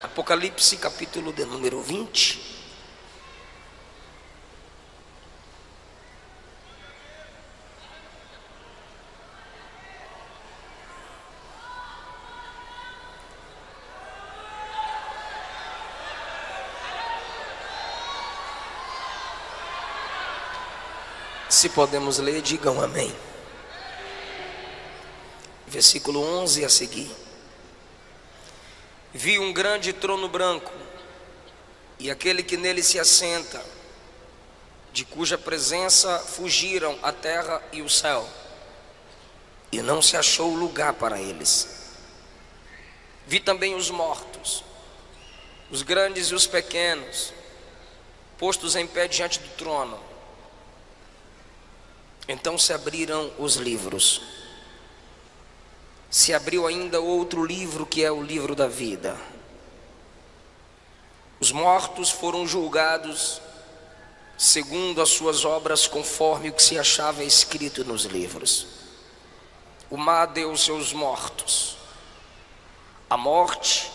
Apocalipse capítulo de número 20. Se podemos ler, digam amém. Versículo 11 a seguir. Vi um grande trono branco, e aquele que nele se assenta, de cuja presença fugiram a terra e o céu, e não se achou lugar para eles. Vi também os mortos, os grandes e os pequenos, postos em pé diante do trono. Então se abriram os livros. Se abriu ainda outro livro, que é o livro da vida. Os mortos foram julgados segundo as suas obras, conforme o que se achava escrito nos livros. O mar deu seus mortos. A morte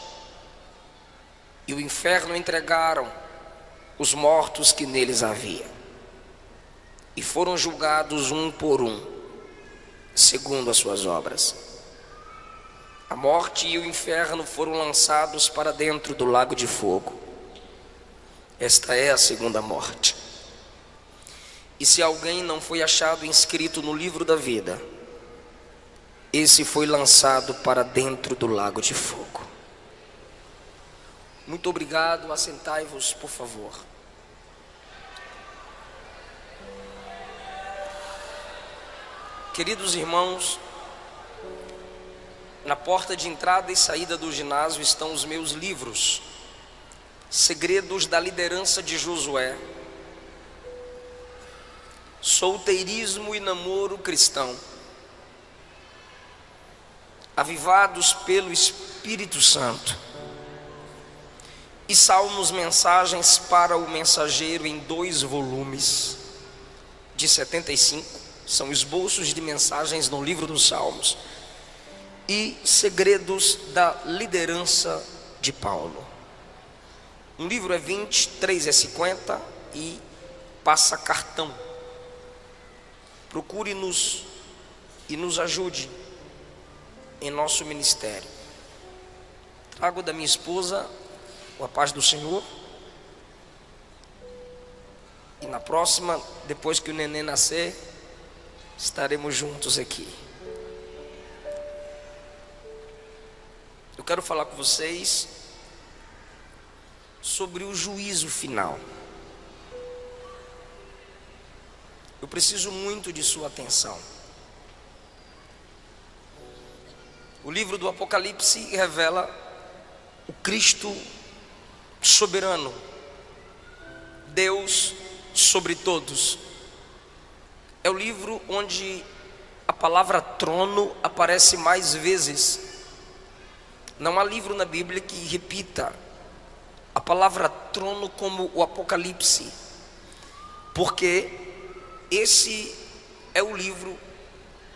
e o inferno entregaram os mortos que neles havia, e foram julgados um por um, segundo as suas obras. A morte e o inferno foram lançados para dentro do lago de fogo. Esta é a segunda morte. E se alguém não foi achado inscrito no livro da vida, esse foi lançado para dentro do lago de fogo. Muito obrigado, assentai-vos, por favor. Queridos irmãos, na porta de entrada e saída do ginásio estão os meus livros, Segredos da Liderança de Josué, Solteirismo e Namoro Cristão, Avivados pelo Espírito Santo, e Salmos, Mensagens para o Mensageiro, em 2 volumes de 75, são esboços de mensagens no livro dos Salmos, e Segredos da Liderança de Paulo. Um livro é 20, 3 é 50 e passa cartão. Procure-nos e nos ajude em nosso ministério. Trago da minha esposa a paz do Senhor. E na próxima, depois que o neném nascer, estaremos juntos aqui. Eu quero falar com vocês sobre o juízo final. Eu preciso muito de sua atenção. O livro do Apocalipse revela o Cristo soberano, Deus sobre todos. É o livro onde a palavra trono aparece mais vezes. Não há livro na Bíblia que repita a palavra trono como o Apocalipse, porque esse é o livro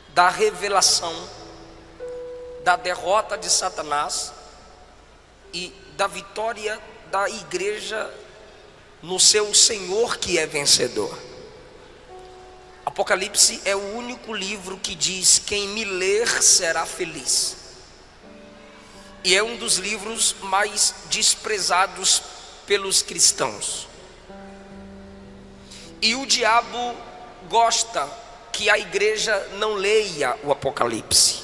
da revelação da derrota de Satanás e da vitória da igreja no seu Senhor, que é vencedor. Apocalipse é o único livro que diz: quem me ler será feliz. E é um dos livros mais desprezados pelos cristãos. E o diabo gosta que a igreja não leia o Apocalipse,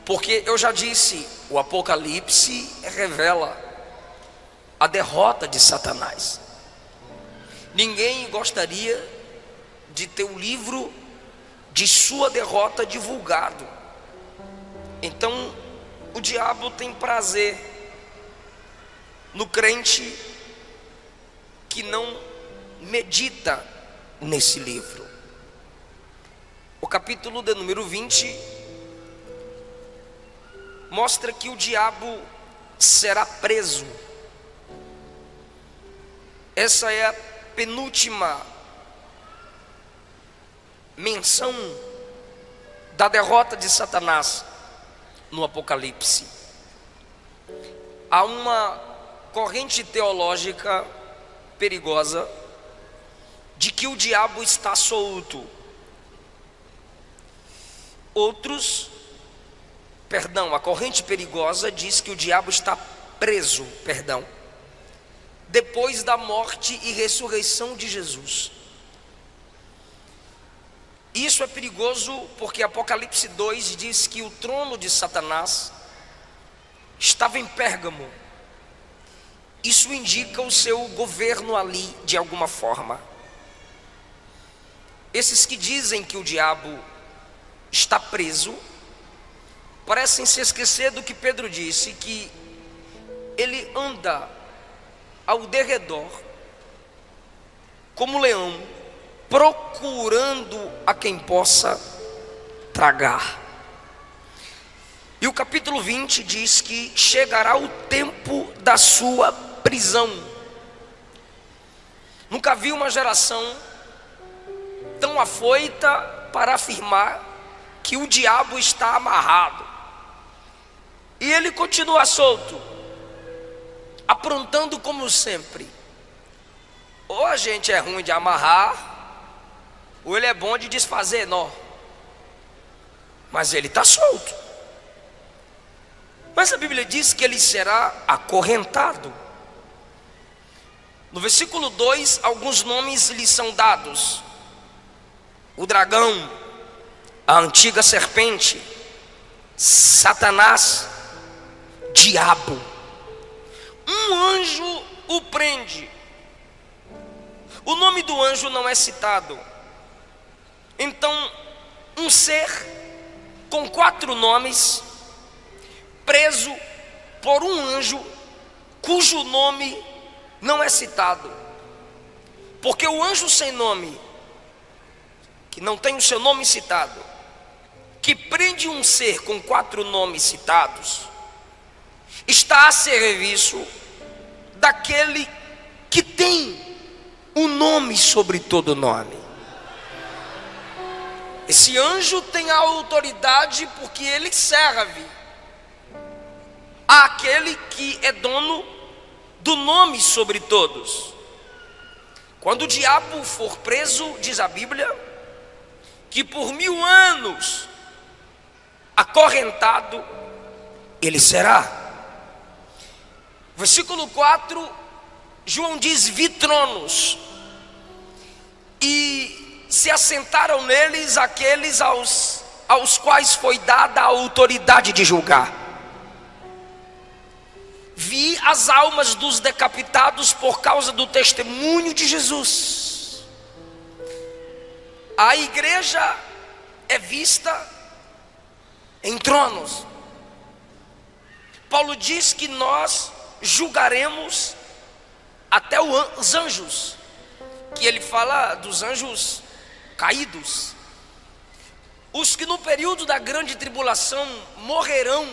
porque eu já disse, o Apocalipse revela a derrota de Satanás. Ninguém gostaria de ter o livro de sua derrota divulgado. Então, o diabo tem prazer no crente que não medita nesse livro. O capítulo de número 20 mostra que o diabo será preso. Essa é a penúltima menção da derrota de Satanás no Apocalipse. há uma corrente teológica perigosa de que o diabo está solto. A corrente perigosa diz que o diabo está preso, depois da morte e ressurreição de Jesus. Isso é perigoso porque Apocalipse 2 diz que o trono de Satanás estava em Pérgamo. Isso indica o seu governo ali de alguma forma. Esses que dizem que o diabo está preso parecem se esquecer do que Pedro disse, que ele anda ao derredor como leão, procurando a quem possa tragar. E o capítulo 20 diz que chegará o tempo da sua prisão. Nunca vi uma geração tão afoita para afirmar que o diabo está amarrado. E ele continua solto, aprontando como sempre. Ou a gente é ruim de amarrar, ou ele é bom de desfazer nó. Mas ele está solto. Mas a Bíblia diz que ele será acorrentado. No versículo 2, alguns nomes lhe são dados: o dragão, a antiga serpente, Satanás, diabo. Um anjo o prende. O nome do anjo não é citado. Então, um ser com 4 nomes, preso por um anjo cujo nome não é citado. Porque o anjo sem nome, que não tem o seu nome citado, que prende um ser com 4 nomes citados, está a serviço daquele que tem um nome sobre todo nome. Esse anjo tem a autoridade porque ele serve àquele que é dono do nome sobre todos. Quando o diabo for preso, diz a Bíblia, que por 1000 anos acorrentado ele será. Versículo 4, João diz: vi tronos, e se assentaram neles aqueles aos quais foi dada a autoridade de julgar. Vi as almas dos decapitados por causa do testemunho de Jesus. A igreja é vista em tronos. Paulo diz que nós julgaremos até os anjos, que ele fala dos anjos caídos, os que no período da grande tribulação morrerão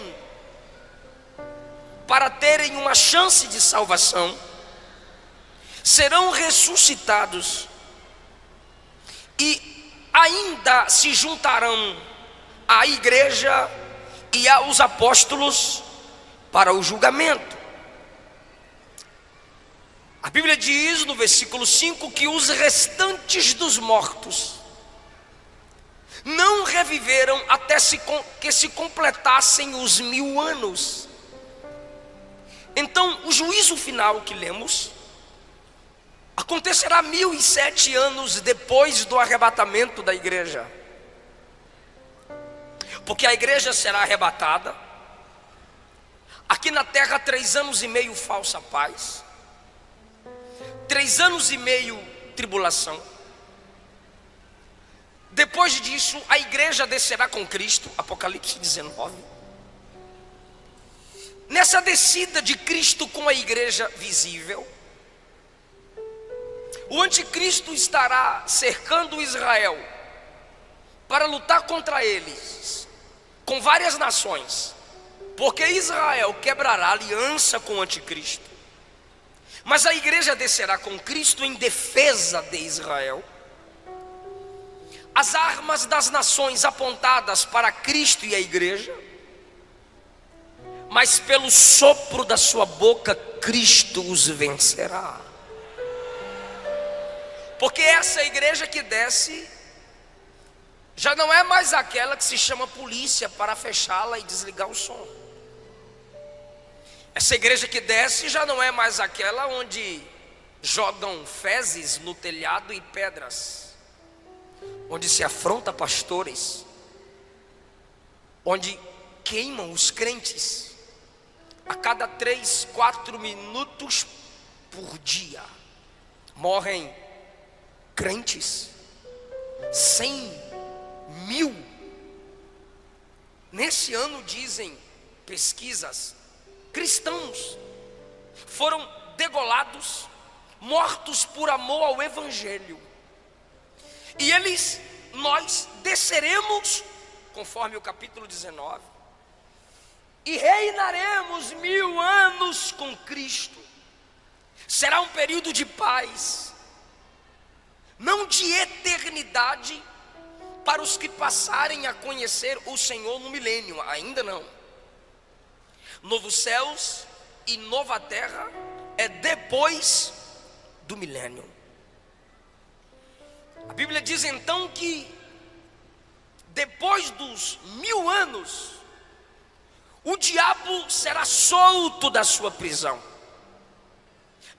para terem uma chance de salvação, serão ressuscitados e ainda se juntarão à igreja e aos apóstolos para o julgamento. A Bíblia diz no versículo 5 que os restantes dos mortos não reviveram até que se completassem os 1000 anos. Então, o juízo final que lemos acontecerá 1007 anos depois do arrebatamento da igreja. Porque a igreja será arrebatada. Aqui na terra 3 anos e meio falsa paz, 3 anos e meio tribulação. Depois disso a igreja descerá com Cristo, Apocalipse 19. Nessa descida de Cristo com a igreja visível, o anticristo estará cercando Israel para lutar contra eles com várias nações, porque Israel quebrará aliança com o anticristo. Mas a igreja descerá com Cristo em defesa de Israel. As armas das nações apontadas para Cristo e a igreja. mas pelo sopro da sua boca Cristo os vencerá. Porque essa igreja que desce já não é mais aquela que se chama polícia para fechá-la e desligar o som. Essa igreja que desce já não é mais aquela onde jogam fezes no telhado e pedras, onde se afronta pastores, onde queimam os crentes a cada 3, 4 minutos por dia. Morrem crentes, 100.000. Nesse ano, dizem pesquisas, cristãos foram degolados, mortos por amor ao evangelho. E nós desceremos, conforme o capítulo 19, e reinaremos 1000 anos com Cristo. Será um período de paz, não de eternidade, para os que passarem a conhecer o Senhor no milênio, ainda não. Novos céus e nova terra é depois do milênio. A Bíblia diz então que depois dos 1000 anos, o diabo será solto da sua prisão.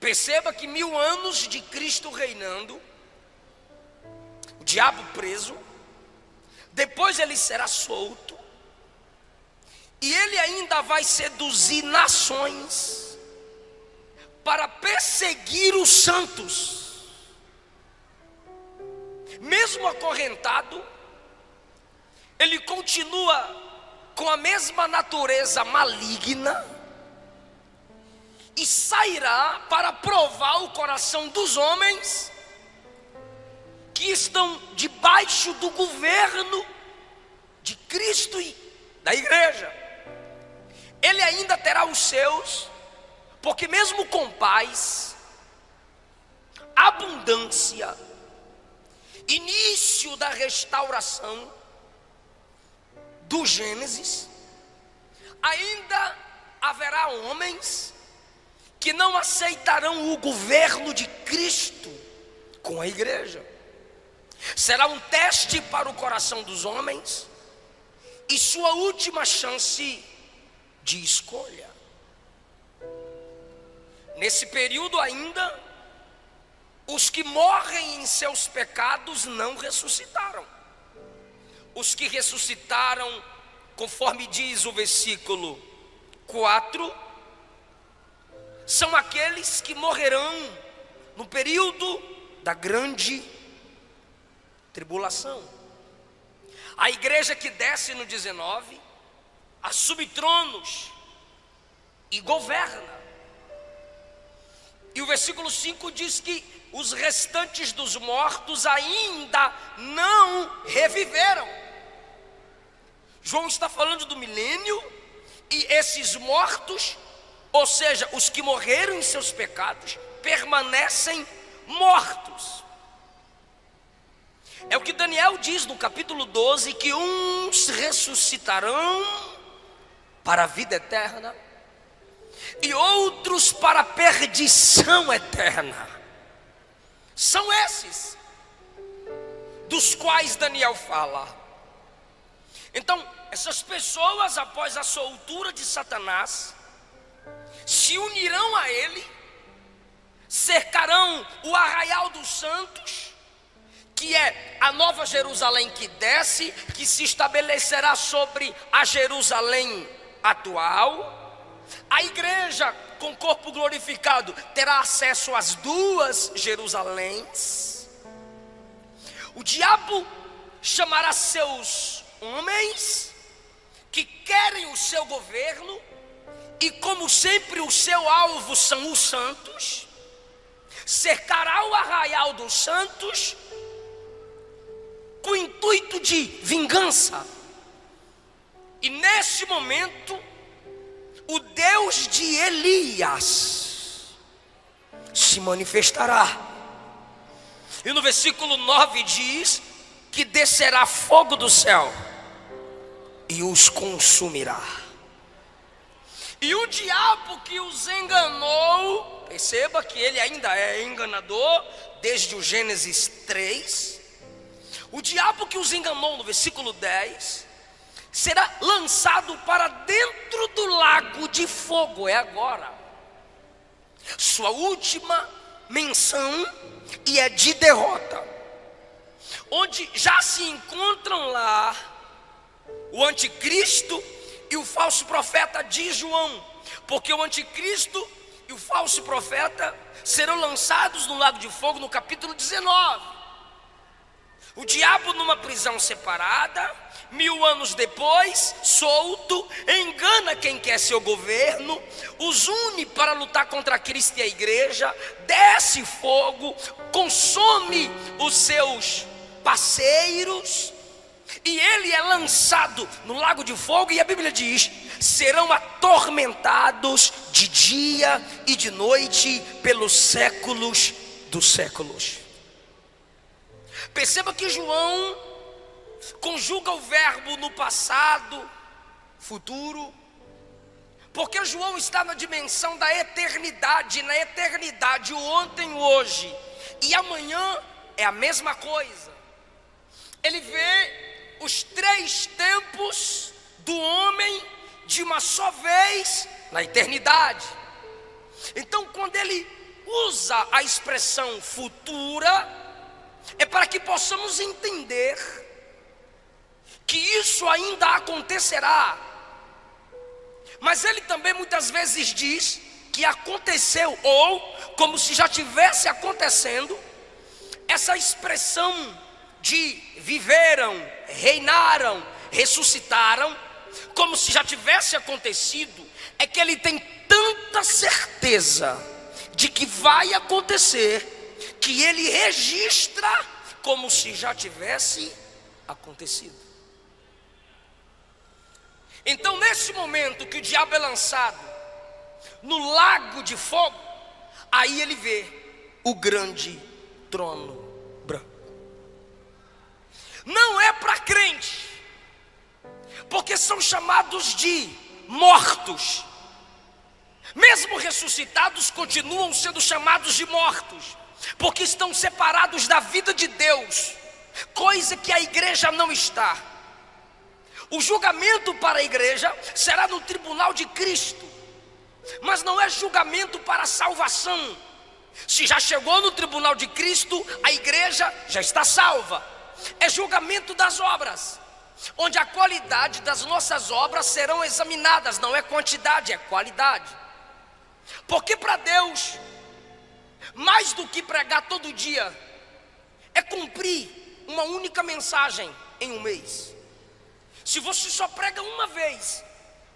Perceba que 1000 anos de Cristo reinando, o diabo preso, depois ele será solto, e ele ainda vai seduzir nações para perseguir os santos. Mesmo acorrentado, ele continua com a mesma natureza maligna e sairá para provar o coração dos homens que estão debaixo do governo de Cristo e da igreja. Ele ainda terá os seus, porque mesmo com paz, abundância, início da restauração do Gênesis, ainda haverá homens que não aceitarão o governo de Cristo com a igreja. Será um teste para o coração dos homens e sua última chance de escolha. Nesse período ainda, os que morrem em seus pecados não ressuscitaram. Os que ressuscitaram, conforme diz o versículo 4, são aqueles que morrerão no período da grande tribulação. A igreja que desce no 19 assume tronos e governa. E o versículo 5 diz que os restantes dos mortos ainda não reviveram. João está falando do milênio, e esses mortos, ou seja, os que morreram em seus pecados, permanecem mortos. É o que Daniel diz no capítulo 12, que uns ressuscitarão para a vida eterna e outros para a perdição eterna. São esses dos quais Daniel fala. Então, essas pessoas, após a soltura de Satanás, se unirão a ele, cercarão o arraial dos santos, que é a nova Jerusalém que desce, que se estabelecerá sobre a Jerusalém atual. A igreja com corpo glorificado terá acesso às duas Jerusaléns. O diabo chamará seus homens que querem o seu governo, e como sempre o seu alvo são os santos, cercará o arraial dos santos com o intuito de vingança. E nesse momento, o Deus de Elias se manifestará. E no versículo 9 diz que descerá fogo do céu e os consumirá. E o diabo que os enganou, perceba que ele ainda é enganador, desde o Gênesis 3. O diabo que os enganou, no versículo 10, será lançado para dentro do lago de fogo. É agora sua última menção, e é de derrota, onde já se encontram lá o anticristo e o falso profeta de João, porque o anticristo e o falso profeta serão lançados no lago de fogo no capítulo 19. O diabo numa prisão separada, 1000 anos depois, solto, engana quem quer seu governo, os une para lutar contra Cristo e a igreja, desce fogo, consome os seus parceiros, e ele é lançado no lago de fogo, e a Bíblia diz: serão atormentados de dia e de noite pelos séculos dos séculos. Perceba que João conjuga o verbo no passado, futuro, porque João está na dimensão da eternidade. Na eternidade, o ontem, o hoje e amanhã é a mesma coisa. Ele vê os 3 tempos do homem de uma só vez na eternidade. Então, quando ele usa a expressão futura, é para que possamos entender que isso ainda acontecerá. Mas ele também muitas vezes diz que aconteceu, ou como se já tivesse acontecendo. Essa expressão de viveram, reinaram, ressuscitaram, como se já tivesse acontecido, é que ele tem tanta certeza de que vai acontecer, que ele registra como se já tivesse acontecido. Então, nesse momento que o diabo é lançado no lago de fogo, aí ele vê o grande trono branco. Não é para crente, porque são chamados de mortos. Mesmo ressuscitados, continuam sendo chamados de mortos, porque estão separados da vida de Deus, coisa que a igreja não está. O julgamento para a igreja será no tribunal de Cristo, mas não é julgamento para a salvação. Se já chegou no tribunal de Cristo, a igreja já está salva. É julgamento das obras, onde a qualidade das nossas obras serão examinadas. Não é quantidade, é qualidade. Porque para Deus, mais do que pregar todo dia, é cumprir uma única mensagem em um mês. Se você só prega uma vez,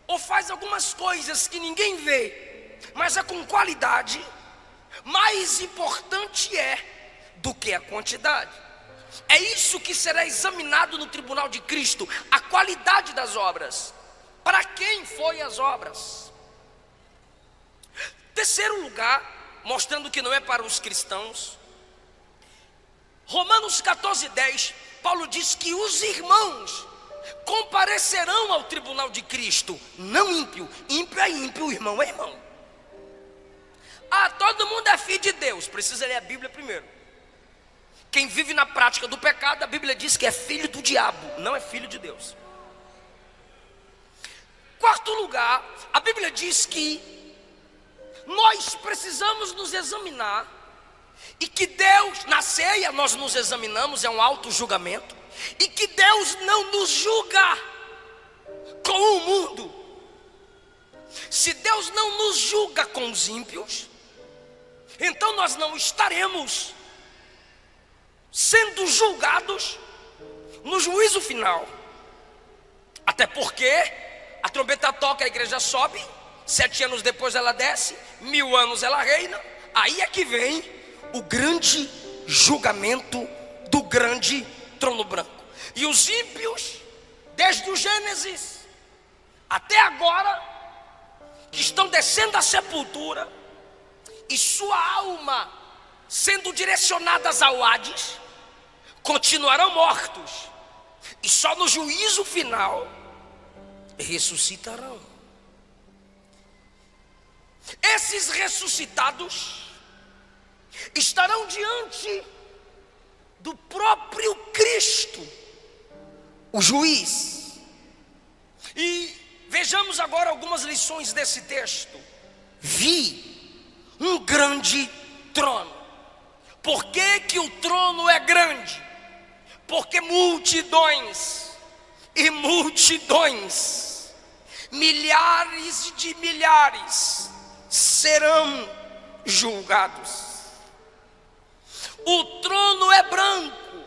ou faz algumas coisas que ninguém vê, mas é com qualidade, mais importante é do que a quantidade. É isso que será examinado no tribunal de Cristo, a qualidade das obras. Para quem foi as obras? Terceiro lugar, mostrando que não é para os cristãos, Romanos 14:10, Paulo diz que os irmãos comparecerão ao tribunal de Cristo, não ímpio. Ímpio é ímpio, irmão é irmão. Ah, todo mundo é filho de Deus. Precisa ler a Bíblia primeiro. Quem vive na prática do pecado, a Bíblia diz que é filho do diabo, não é filho de Deus. Quarto lugar, a Bíblia diz que nós precisamos nos examinar, e que Deus, na ceia nós nos examinamos, é um auto-julgamento, e que Deus não nos julga com o mundo. Se Deus não nos julga com os ímpios, então nós não estaremos sendo julgados no juízo final. Até porque a trombeta toca, a igreja sobe, 7 anos depois ela desce, 1000 anos ela reina. Aí é que vem o grande julgamento do grande trono branco. E os ímpios, desde o Gênesis até agora, que estão descendo à sepultura, e sua alma sendo direcionadas ao Hades, continuarão mortos, e só no juízo final ressuscitarão. Esses ressuscitados estarão diante do próprio Cristo, o juiz. E vejamos agora algumas lições desse texto. Vi um grande trono. Por que que o trono é grande? Porque multidões e multidões, milhares de milhares serão julgados. O trono é branco,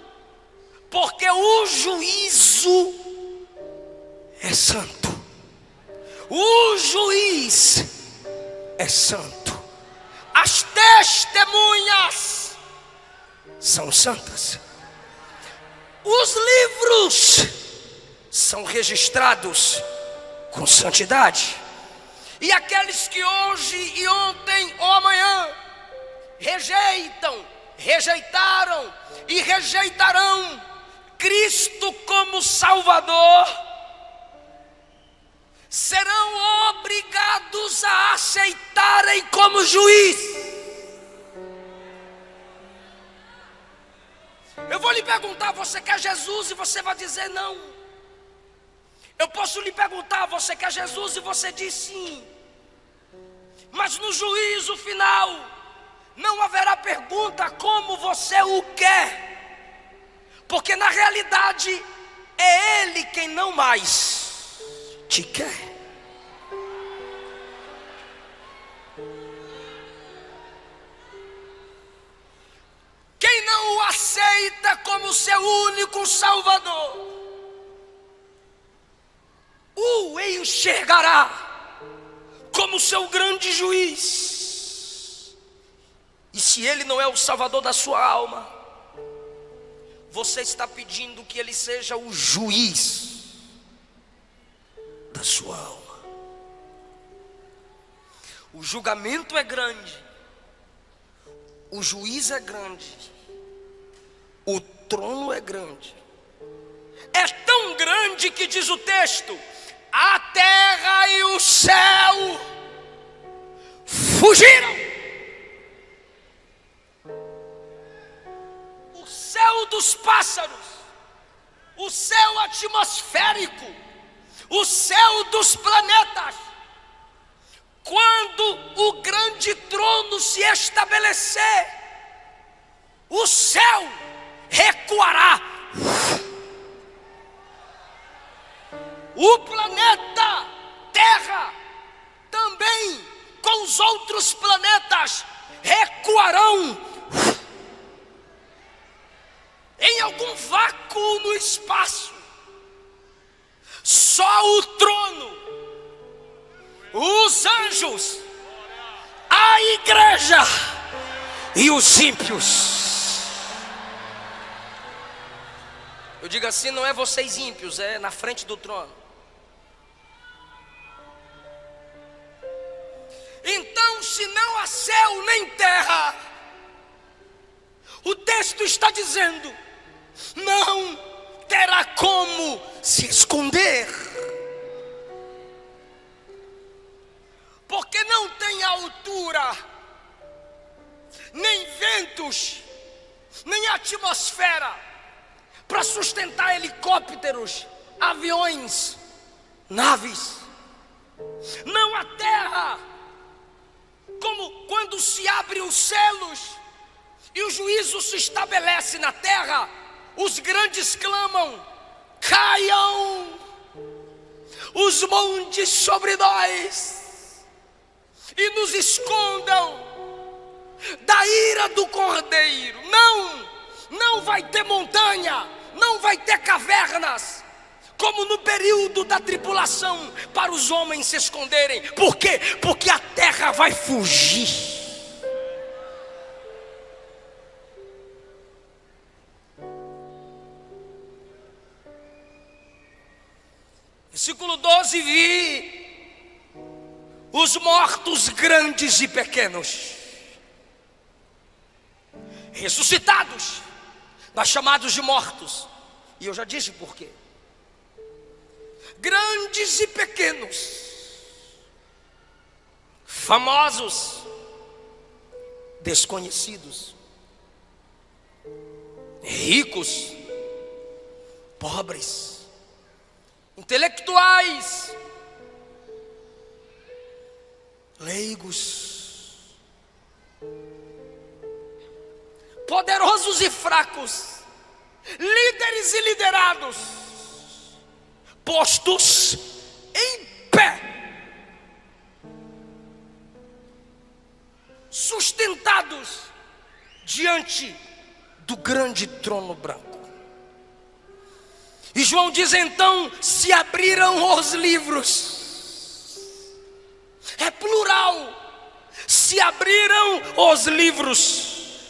porque o juízo é santo. O juiz é santo. As testemunhas são santas. Os livros são registrados com santidade. E aqueles que hoje e ontem ou amanhã rejeitaram e rejeitarão Cristo como Salvador, serão obrigados a aceitarem como juiz. Eu vou lhe perguntar: você quer Jesus? E você vai dizer não. Eu posso lhe perguntar: você quer Jesus? E você diz sim. Mas no juízo final não haverá pergunta como você o quer, porque na realidade é Ele quem não mais te quer. Quem não o aceita como seu único Salvador, o enxergará como seu grande juiz. E se Ele não é o Salvador da sua alma, você está pedindo que Ele seja o juiz da sua alma. O julgamento é grande, o juiz é grande, o trono é grande. É tão grande que diz o texto: a terra e o céu fugiram. O céu dos pássaros, o céu atmosférico, o céu dos planetas, quando o grande trono se estabelecer, o céu recuará. O planeta Terra também, com os outros planetas, recuarão em algum vácuo no espaço. Só o trono, os anjos, a igreja e os ímpios. Eu digo assim: não é vocês ímpios, é na frente do trono. Então, se não há céu nem terra, o texto está dizendo, não terá como se esconder, porque não tem altura, nem ventos, nem atmosfera para sustentar helicópteros, aviões, naves. Não há terra, como quando se abrem os selos e o juízo se estabelece na terra, os grandes clamam: caiam os montes sobre nós e nos escondam da ira do Cordeiro. Não vai ter montanha, não vai ter cavernas, como no período da tribulação, para os homens se esconderem. Por quê? Porque a terra vai fugir. Versículo 12: vi os mortos grandes e pequenos ressuscitados, mas chamados de mortos. E eu já disse por quê. Grandes e pequenos, famosos, desconhecidos, ricos, pobres, intelectuais, leigos, poderosos e fracos, líderes e liderados, postos em pé, sustentados diante do grande trono branco. E João diz então: se abriram os livros. É plural. Se abriram os livros,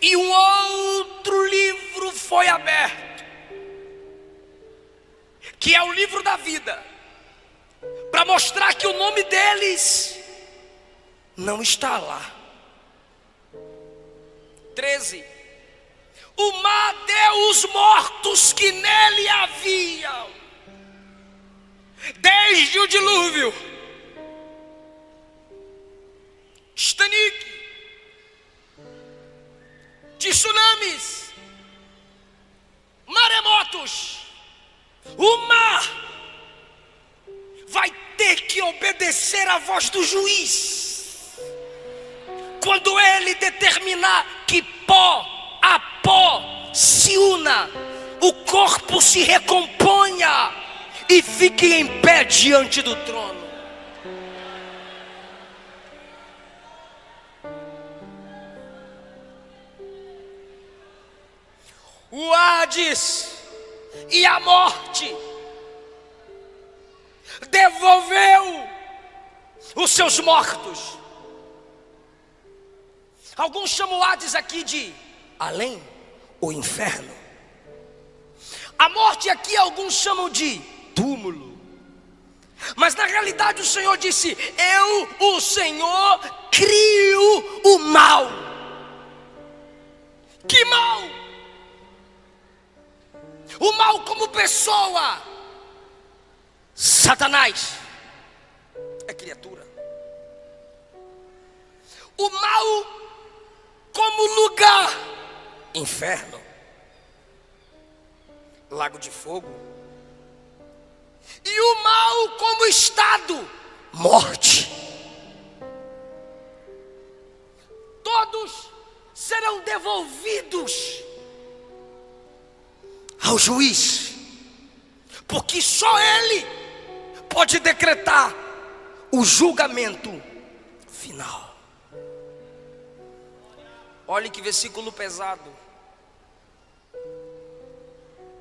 e um outro livro foi aberto, que é o livro da vida, para mostrar que o nome deles não está lá. 13. O mar deu os mortos que nele haviam, desde o dilúvio, Titanic, tsunamis, maremotos. O mar vai ter que obedecer à voz do juiz quando ele determinar que pó a pó se una, o corpo se recomponha e fique em pé diante do trono. O Hades e a morte devolveu os seus mortos. Alguns chamam o Hades aqui de além, o inferno. A morte aqui alguns chamam de túmulo. Mas na realidade o Senhor disse: eu, o Senhor, crio o mal. Que mal? O mal como pessoa. Satanás é criatura. O mal como lugar, inferno, lago de fogo. E o mal como estado, morte. Todos serão devolvidos ao juiz, porque só ele pode decretar o julgamento final. Olha que versículo pesado.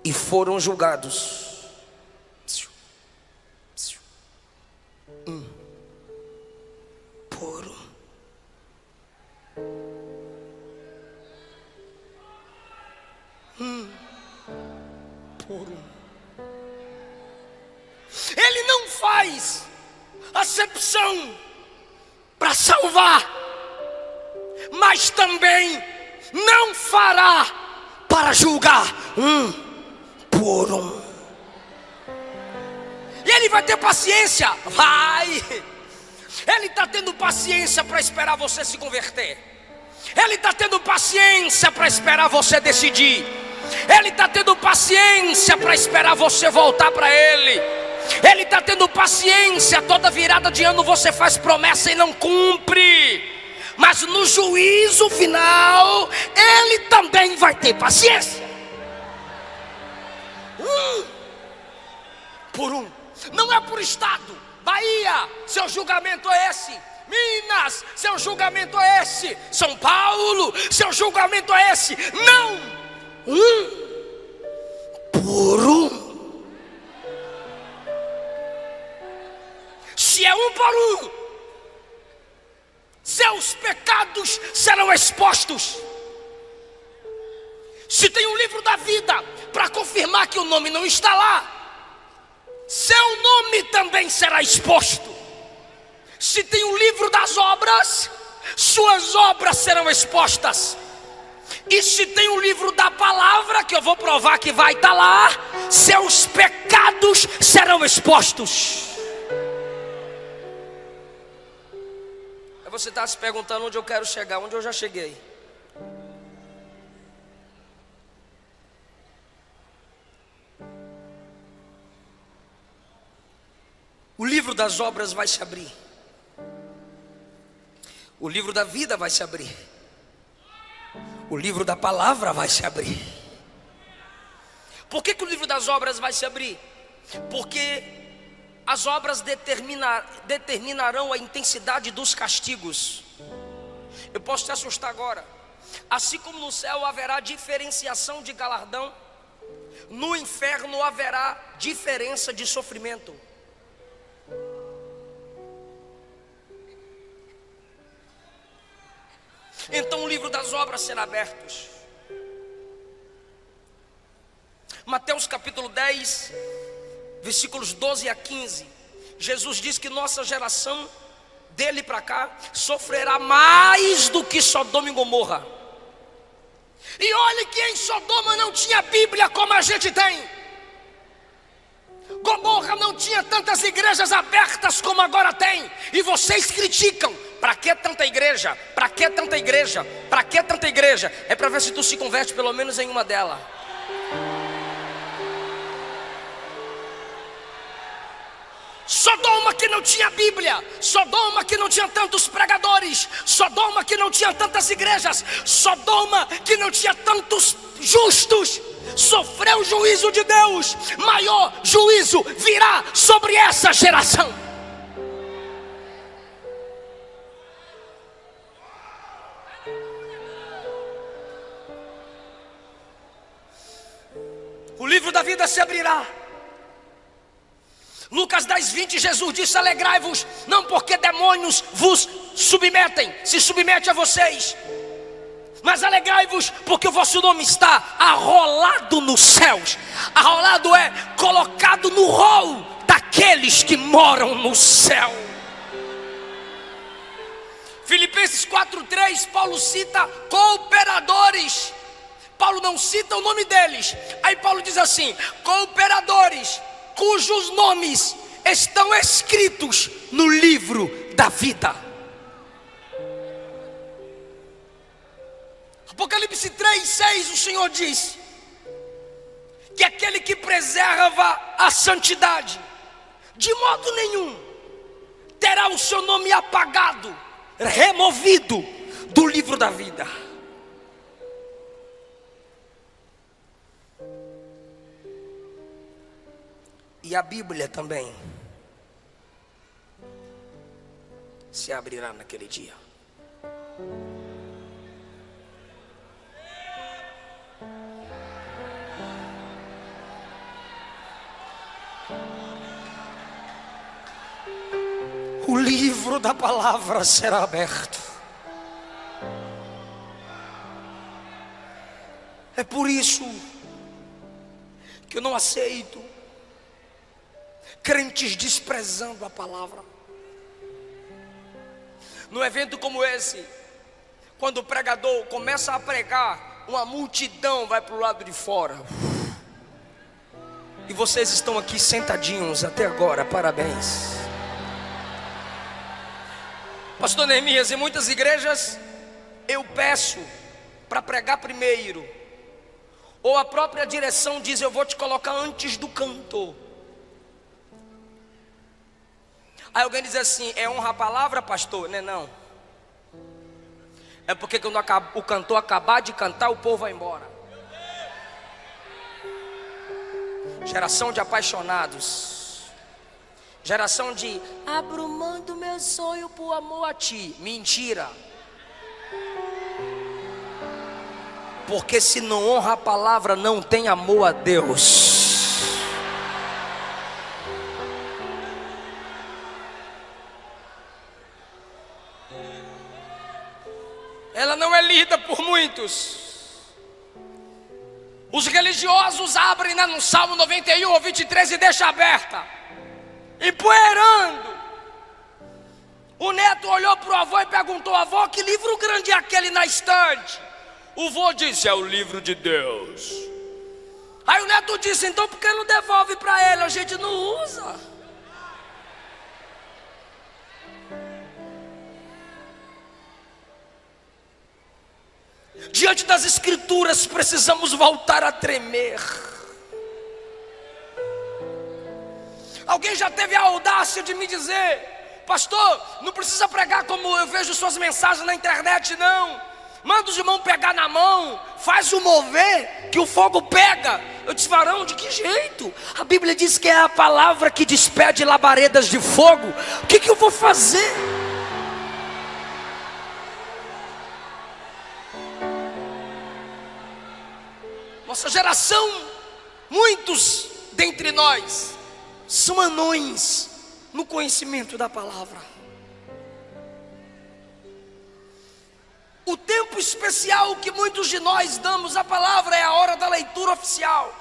E foram julgados um por um. Por um. Ele não faz acepção para salvar, mas também não fará para julgar um por um. E ele vai ter paciência, vai. Ele está tendo paciência para esperar você se converter. Ele está tendo paciência para esperar você decidir. Ele está tendo paciência para esperar você voltar para Ele. Ele está tendo paciência. Toda virada de ano você faz promessa e não cumpre. Mas no juízo final, Ele também vai ter paciência. Por um. Não é por estado. Bahia, seu julgamento é esse. Minas, seu julgamento é esse. São Paulo, seu julgamento é esse. Não. Por um. Se é um por um, seus pecados serão expostos. Se tem um livro da vida para confirmar que o nome não está lá, seu nome também será exposto. Se tem um livro das obras, suas obras serão expostas. E se tem um livro da palavra, que eu vou provar que vai estar lá, seus pecados serão expostos. Você está se perguntando onde eu quero chegar, onde eu já cheguei. O livro das obras vai se abrir. O livro da vida vai se abrir. O livro da palavra vai se abrir. Por que o livro das obras vai se abrir? Porque as obras determinarão a intensidade dos castigos. Eu posso te assustar agora. Assim como no céu haverá diferenciação de galardão, no inferno haverá diferença de sofrimento. Então o livro das obras será aberto. Mateus capítulo 10, versículos 12 a 15. Jesus diz que nossa geração, dele para cá, sofrerá mais do que Sodoma e Gomorra. E olhe que em Sodoma não tinha Bíblia como a gente tem. Gomorra não tinha tantas igrejas abertas como agora tem. E vocês criticam. Para que tanta igreja? Para que tanta igreja? Para que tanta igreja? É para ver se tu se converte pelo menos em uma delas. Sodoma que não tinha Bíblia, Sodoma que não tinha tantos pregadores, Sodoma que não tinha tantas igrejas, Sodoma que não tinha tantos justos, sofreu o juízo de Deus. Maior juízo virá sobre essa geração. O livro da vida se abrirá. Lucas 10, 20, Jesus disse: alegrai-vos, não porque demônios vos submetem, se submete a vocês, mas alegrai-vos porque o vosso nome está arrolado nos céus. Arrolado é colocado no rol daqueles que moram no céu. Filipenses 4:3, Paulo cita cooperadores. Paulo não cita o nome deles. Aí Paulo diz assim: cooperadores cujos nomes estão escritos no livro da vida. Apocalipse 3:6, o Senhor diz que aquele que preserva a santidade, de modo nenhum terá o seu nome apagado, removido do livro da vida. E a Bíblia também se abrirá naquele dia. O livro da palavra será aberto. É por isso que eu não aceito crentes desprezando a palavra. Num evento como esse, quando o pregador começa a pregar, uma multidão vai para o lado de fora. E vocês estão aqui sentadinhos até agora, parabéns. Pastor Neemias, em muitas igrejas eu peço para pregar primeiro, ou a própria direção diz: eu vou te colocar antes do cantor. Aí alguém diz assim: é honra a palavra, pastor? Não é não. É porque quando o cantor acabar de cantar, o povo vai embora. Geração de apaixonados, geração de abro mão do meu sonho por amor a ti. Mentira. Porque se não honra a palavra, não tem amor a Deus. Ela não é lida por muitos. Os religiosos abrem no Salmo 91 ou 23 e deixam aberta, empoeirando. O neto olhou para o avô e perguntou: avô, que livro grande é aquele na estante? O avô disse: é o livro de Deus. Aí o neto disse: então por que não devolve para ele? A gente não usa. Diante das Escrituras precisamos voltar a tremer. Alguém já teve a audácia de me dizer: pastor, não precisa pregar como eu vejo suas mensagens na internet, não. Manda os irmãos pegar na mão, faz o mover, que o fogo pega. Eu disse: varão, de que jeito? A Bíblia diz que é a palavra que despede labaredas de fogo. O que eu vou fazer? Nossa geração, muitos dentre nós são anões no conhecimento da palavra. O tempo especial que muitos de nós damos à palavra é a hora da leitura oficial.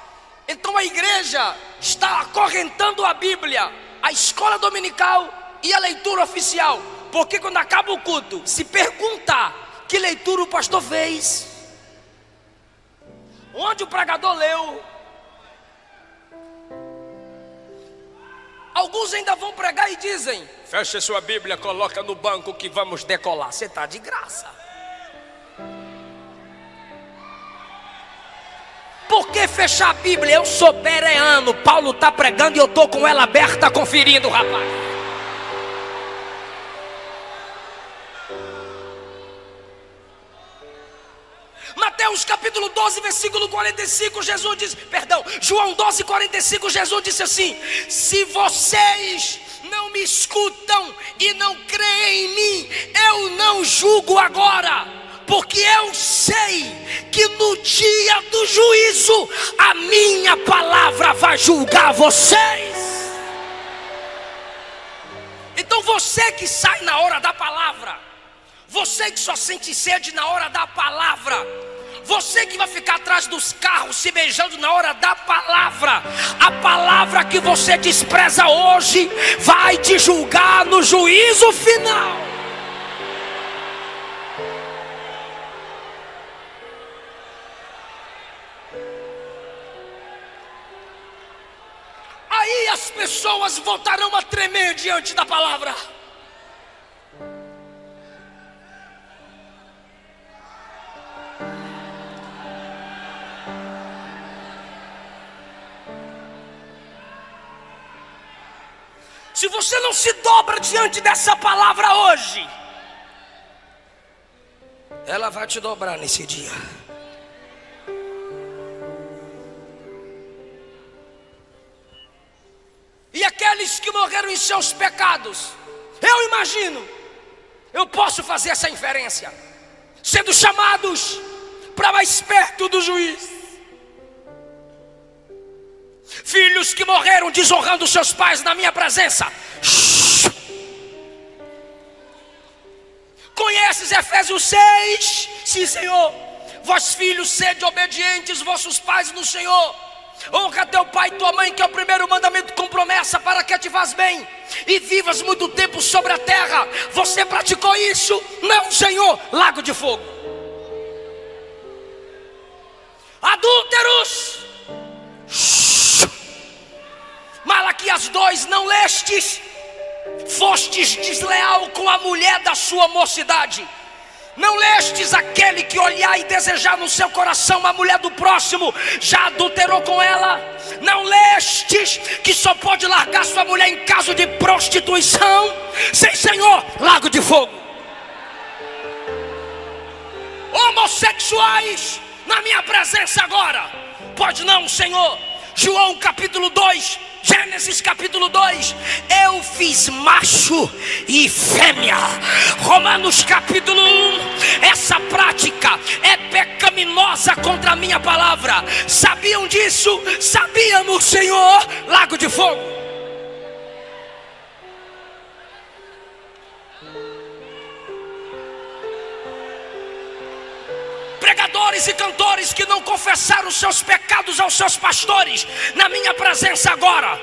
Então a igreja está acorrentando a Bíblia, a escola dominical e a leitura oficial. Porque quando acaba o culto, se perguntar que leitura o pastor fez, onde o pregador leu, alguns ainda vão pregar e dizem: feche sua Bíblia, coloca no banco que vamos decolar. Você está de graça. Por que fechar a Bíblia? Eu sou bereano, Paulo está pregando e eu estou com ela aberta conferindo, rapaz. Mateus capítulo 12, versículo 45, Jesus diz, João 12, 45, Jesus disse assim: se vocês não me escutam e não creem em mim, eu não julgo agora, porque eu sei que no dia do juízo a minha palavra vai julgar vocês. Então você que sai na hora da palavra, você que só sente sede na hora da palavra, você que vai ficar atrás dos carros se beijando na hora da palavra, a palavra que você despreza hoje vai te julgar no juízo final. Aí as pessoas voltarão a tremer diante da palavra. Se você não se dobra diante dessa palavra hoje, ela vai te dobrar nesse dia. E aqueles que morreram em seus pecados, eu imagino, eu posso fazer essa inferência, sendo chamados para mais perto do juiz. Filhos que morreram desonrando seus pais na minha presença. Conheces Efésios 6? Sim, Senhor. Vós filhos, sede obedientes vossos pais no Senhor. Honra teu pai e tua mãe, que é o primeiro mandamento com promessa, para que te vás bem e vivas muito tempo sobre a terra. Você praticou isso? Não, Senhor. Lago de fogo. Adúlteros. Malaquias 2, não lestes? Fostes desleal com a mulher da sua mocidade. Não lestes aquele que olhar e desejar no seu coração a mulher do próximo, já adulterou com ela? Não lestes que só pode largar sua mulher em caso de prostituição? Sim, Senhor. Lago de fogo. Homossexuais na minha presença agora? Pode não, Senhor. João capítulo 2, Gênesis capítulo 2, eu fiz macho e fêmea. Romanos capítulo 1, essa prática é pecaminosa contra a minha palavra. Sabiam disso? Sabíamos, Senhor. Lago de fogo. Pregadores e cantores que não confessaram os seus pecados aos seus pastores, na minha presença agora.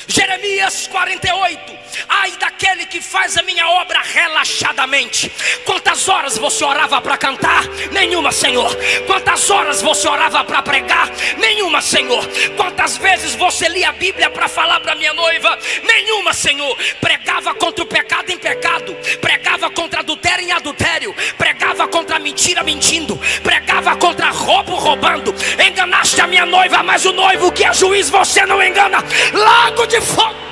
Jeremias 48, ai daquele que faz a minha obra relaxadamente. Quantas horas você orava para cantar? Nenhuma, Senhor. Quantas horas você orava para pregar? Nenhuma, Senhor. Quantas vezes você lia a Bíblia para falar para minha noiva? Nenhuma, Senhor. Pregava contra o pecado em pecado, pregava contra adultério em adultério, pregava contra a mentira mentira mentindo, pregava contra roubo roubando. Enganaste a minha noiva, mas o noivo que é juiz você não engana. Lago de fogo.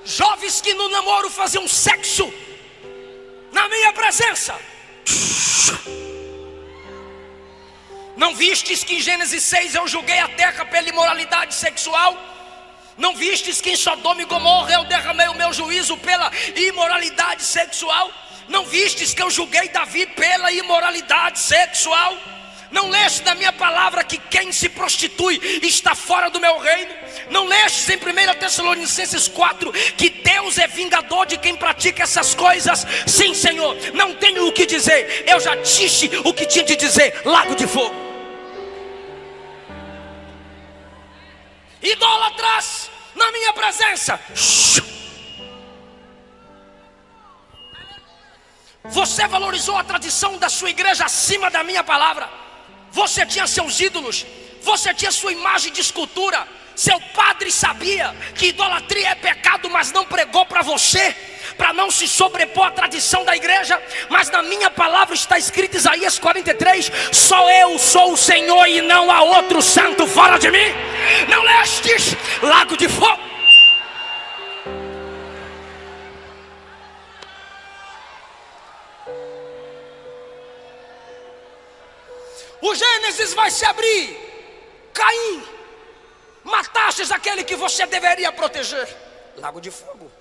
Jovens que no namoro faziam sexo na minha presença. Não vistes que em Gênesis 6 eu julguei a terra pela imoralidade sexual? Não vistes que em Sodoma e Gomorra eu derramei o meu juízo pela imoralidade sexual? Não vistes que eu julguei Davi pela imoralidade sexual? Não leste na minha palavra que quem se prostitui está fora do meu reino? Não lestes em 1 Tessalonicenses 4 que Deus é vingador de quem pratica essas coisas? Sim, Senhor, não tenho o que dizer, eu já disse o que tinha de dizer. Lago de fogo. Idólatras na minha presença. Você valorizou a tradição da sua igreja acima da minha palavra. Você tinha seus ídolos, você tinha sua imagem de escultura. Seu padre sabia que idolatria é pecado, mas não pregou para você, para não se sobrepor à tradição da igreja. Mas na minha palavra está escrito em Isaías 43: só eu sou o Senhor e não há outro santo fora de mim. Não lestes? Lago de fogo. O Gênesis vai se abrir. Caim, matastes aquele que você deveria proteger. Lago de fogo.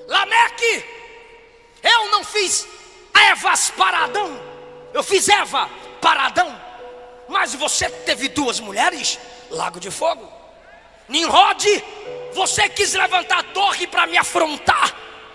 Lameque, eu não fiz Evas para Adão, eu fiz Eva para Adão, mas você teve duas mulheres. Lago de fogo. Nimrod, você quis levantar a torre para me afrontar,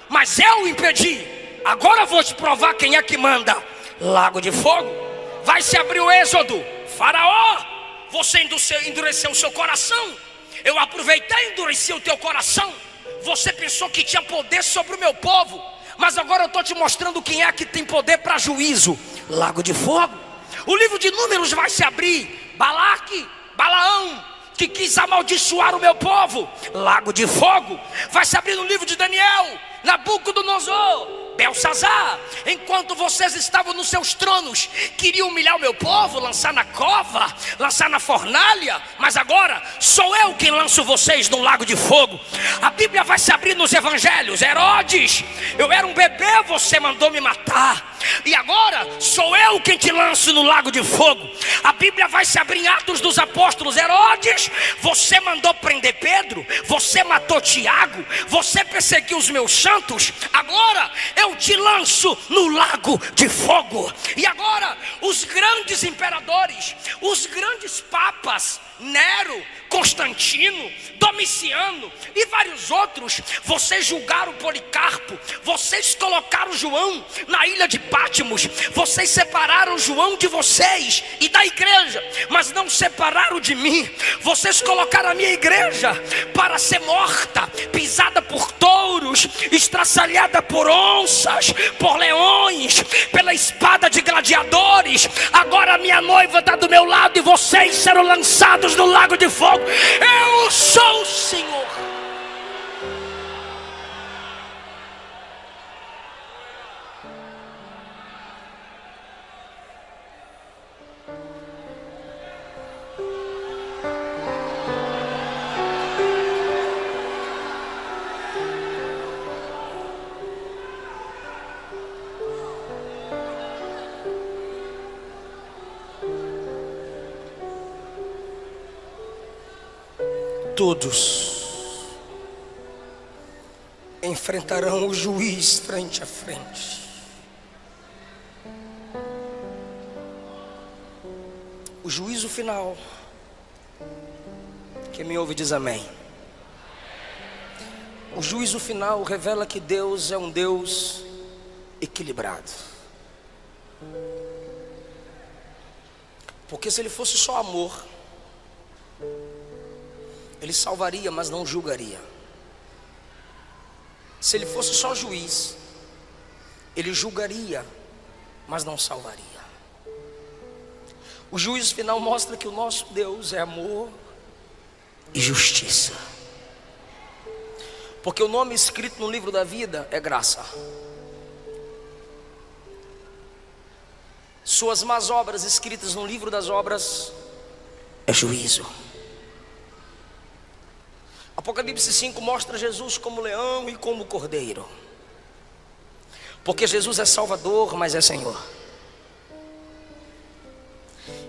mas eu impedi. Agora vou te provar quem é que manda. Lago de fogo. Vai se abrir o Êxodo. Faraó, você endureceu o seu coração. Eu aproveitei e endureci o teu coração. Você pensou que tinha poder sobre o meu povo, mas agora eu estou te mostrando quem é que tem poder para juízo. Lago de fogo. O livro de Números vai se abrir. Balaque, Balaão, que quis amaldiçoar o meu povo. Lago de fogo. Vai se abrir no livro de Daniel. Nabucodonosor, Belsazar, enquanto vocês estavam nos seus tronos, queriam humilhar o meu povo, lançar na cova, lançar na fornalha, mas agora sou eu quem lanço vocês no lago de fogo. A Bíblia vai se abrir nos evangelhos. Herodes, eu era um bebê, você mandou me matar, e agora sou eu quem te lanço no lago de fogo. A Bíblia vai se abrir em Atos dos Apóstolos. Herodes, você mandou prender Pedro, você matou Tiago, você perseguiu os meus santos, agora eu te lanço no lago de fogo. E agora os grandes imperadores, os grandes papas, Nero, Constantino, Domiciano e vários outros, vocês julgaram Policarpo, vocês colocaram João na ilha de Patmos, vocês separaram João de vocês e da igreja, mas não separaram de mim. Vocês colocaram a minha igreja para ser morta, pisada por touros, estraçalhada por onças, por leões, pela espada de gladiadores. Agora a minha noiva está do meu lado e vocês serão lançados no lago de fogo. Eu sou o Senhor. Todos enfrentarão o juiz frente a frente. O juízo final. Quem me ouve diz amém. O juízo final revela que Deus é um Deus equilibrado. Porque se ele fosse só amor, ele salvaria, mas não julgaria. Se ele fosse só juiz, ele julgaria, mas não salvaria. O juízo final mostra que o nosso Deus é amor e justiça. Porque o nome escrito no livro da vida é graça. Suas más obras escritas no livro das obras é juízo. Apocalipse 5 mostra Jesus como leão e como cordeiro. Porque Jesus é Salvador, mas é Senhor.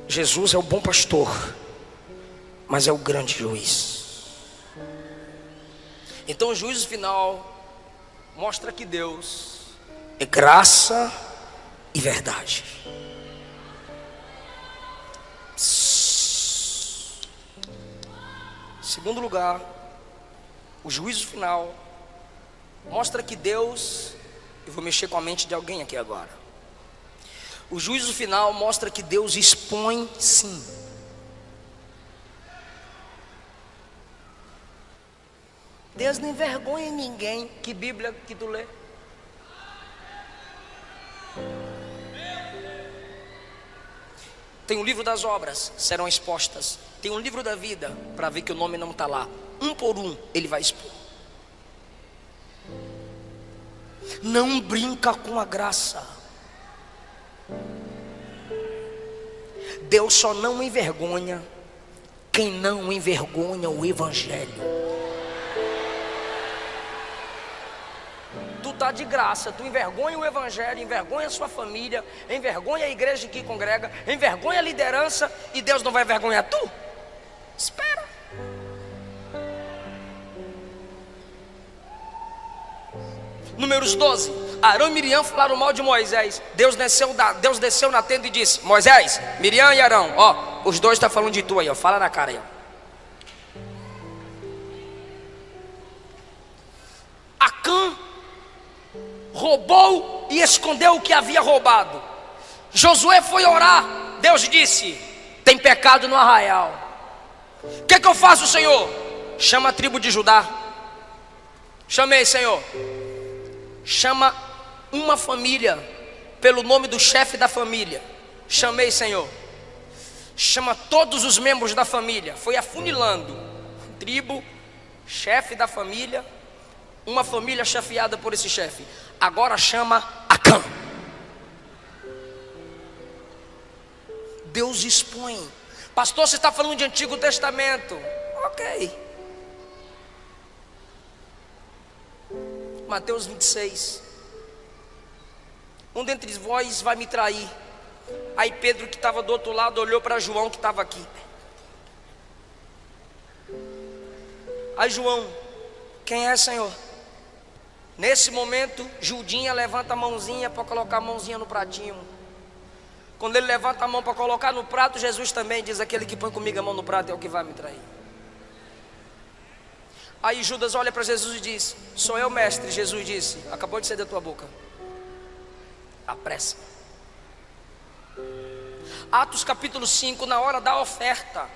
Jesus é o bom pastor, mas é o grande juiz. Então o juízo final mostra que Deus é graça e verdade. Segundo lugar, o juízo final mostra que Deus, eu vou mexer com a mente de alguém aqui agora. O juízo final mostra que Deus expõe sim. Deus não envergonha ninguém. Que Bíblia que tu lê? Tem o livro das obras, serão expostas. Tem um livro da vida, para ver que o nome não está lá. Um por um, ele vai expor. Não brinca com a graça. Deus só não envergonha quem não envergonha o Evangelho. Tu está de graça, tu envergonha o Evangelho, envergonha a sua família, envergonha a igreja que congrega, envergonha a liderança, e Deus não vai envergonhar tu? Espera. Números 12. Arão e Miriam falaram mal de Moisés. Deus desceu na tenda e disse: Moisés, Miriam e Arão, ó, os dois estão falando de tu aí, ó, fala na cara aí, ó. Acã roubou e escondeu o que havia roubado. Josué foi orar. Deus disse: tem pecado no arraial. O que eu faço, Senhor? Chama a tribo de Judá. Chamei, Senhor. Chama uma família pelo nome do chefe da família. Chamei, Senhor. Chama todos os membros da família. Foi afunilando. Tribo, chefe da família, uma família chefiada por esse chefe. Agora chama Acã. Deus expõe. Pastor, você está falando de Antigo Testamento. Ok. Mateus 26. Um dentre vós vai me trair. Aí Pedro, que estava do outro lado, olhou para João, que estava aqui. Aí João: quem é, Senhor? Nesse momento, Judinha levanta a mãozinha para colocar a mãozinha no pratinho. Quando ele levanta a mão para colocar no prato, Jesus também diz: aquele que põe comigo a mão no prato é o que vai me trair. Aí Judas olha para Jesus e diz: sou eu, mestre. Jesus disse: acabou de sair da tua boca. Apressa. Atos capítulo 5, na hora da oferta,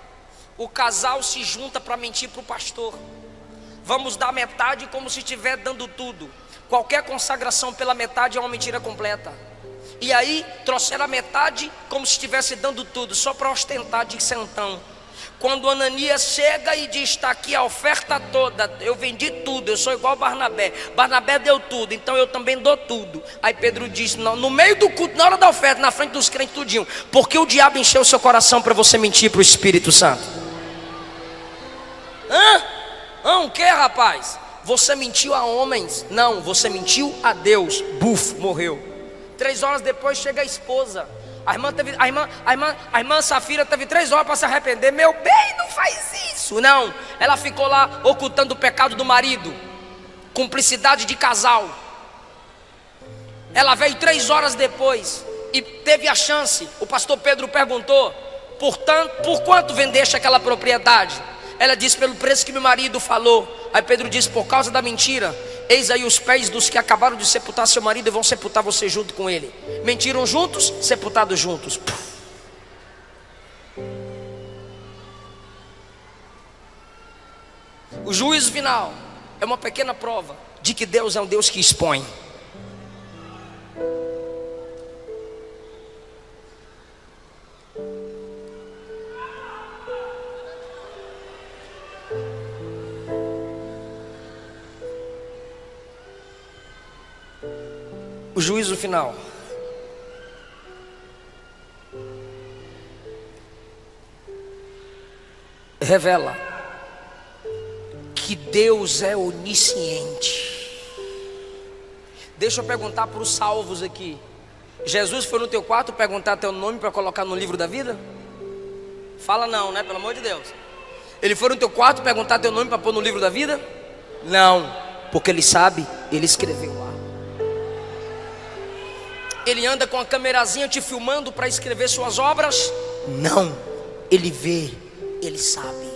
o casal se junta para mentir para o pastor. Vamos dar metade como se estiver dando tudo. Qualquer consagração pela metade é uma mentira completa. E aí trouxeram a metade como se estivesse dando tudo, só para ostentar de santão. Quando Ananias chega e diz: está aqui a oferta toda, eu vendi tudo, eu sou igual Barnabé. Barnabé deu tudo, então eu também dou tudo. Aí Pedro diz: não, no meio do culto, na hora da oferta, na frente dos crentes tudinho. Porque o diabo encheu o seu coração para você mentir para o Espírito Santo? O que, rapaz? Você mentiu a homens? Não, você mentiu a Deus. Buf, morreu. 3 horas depois chega a esposa. A irmã Safira teve 3 horas para se arrepender. Meu bem, não faz isso. Não, ela ficou lá ocultando o pecado do marido. Cumplicidade de casal. Ela veio 3 horas depois e teve a chance. O pastor Pedro perguntou: por quanto vendeste aquela propriedade? Ela disse: pelo preço que meu marido falou. Aí Pedro disse: por causa da mentira, eis aí os pés dos que acabaram de sepultar seu marido e vão sepultar você junto com ele. Mentiram juntos, sepultados juntos. O juízo final é uma pequena prova de que Deus é um Deus que expõe. o juízo final. Revela que Deus é onisciente. Deixa eu perguntar para os salvos aqui: Jesus foi no teu quarto perguntar teu nome para colocar no livro da vida? Fala não, né? Pelo amor de Deus. Ele foi no teu quarto perguntar teu nome para pôr no livro da vida? Não, porque ele sabe, ele escreveu lá. Ele anda com a camerazinha te filmando para escrever suas obras? Não, ele vê, ele sabe.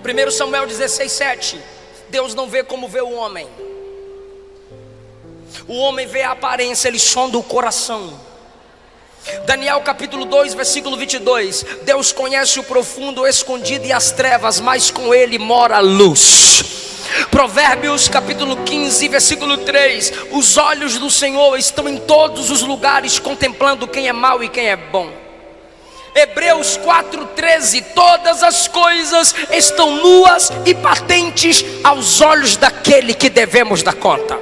1 Samuel 16:7. Deus não vê como vê o homem. O homem vê a aparência, ele sonda o coração. Daniel capítulo 2, versículo 22. Deus conhece o profundo, o escondido e as trevas, mas com ele mora a luz. Provérbios capítulo 15, versículo 3. Os olhos do Senhor estão em todos os lugares, contemplando quem é mau e quem é bom. Hebreus 4:13. Todas as coisas estão nuas e patentes aos olhos daquele que devemos dar conta.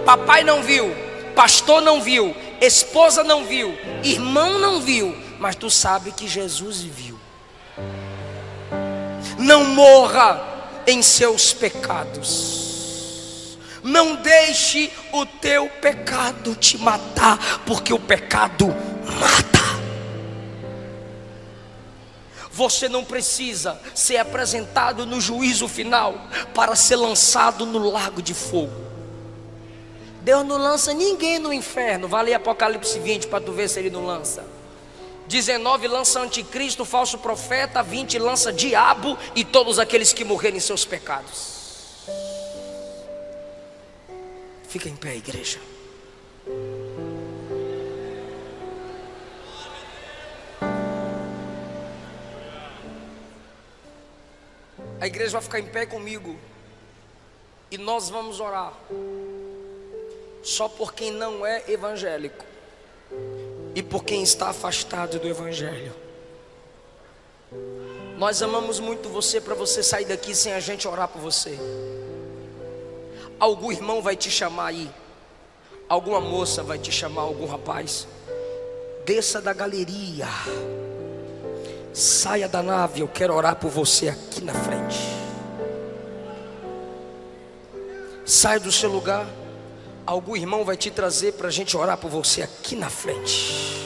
Papai não viu, pastor não viu, esposa não viu, irmão não viu, mas tu sabe que Jesus viu. Não morra em seus pecados. Não deixe o teu pecado te matar, porque o pecado mata. Você não precisa ser apresentado no juízo final para ser lançado no lago de fogo. Deus não lança ninguém no inferno. Vai ler Apocalipse 20 para tu ver se ele não lança. 19 lança anticristo, falso profeta. 20 lança diabo e todos aqueles que morrerem em seus pecados. Fica em pé, igreja. A igreja vai ficar em pé comigo e nós vamos orar só por quem não é evangélico e por quem está afastado do evangelho. Nós amamos muito você, para você sair daqui sem a gente orar por você. Algum irmão vai te chamar aí, alguma moça vai te chamar, algum rapaz. Desça da galeria, saia da nave, eu quero orar por você aqui na frente. Saia do seu lugar, algum irmão vai te trazer para a gente orar por você aqui na frente.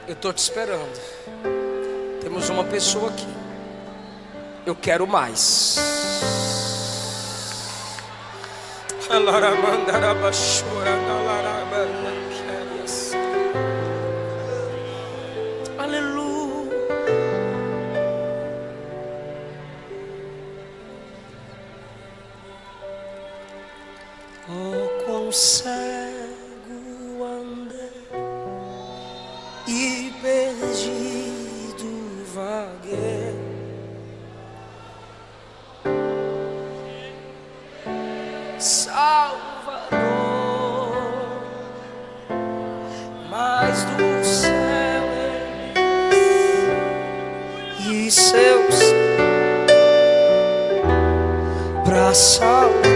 Eu estou te esperando. Temos uma pessoa aqui. Eu quero mais. Aleluia. Oh, quão cego andei e perdido vaguei, Salvador, mas do céu e seus pra salvar.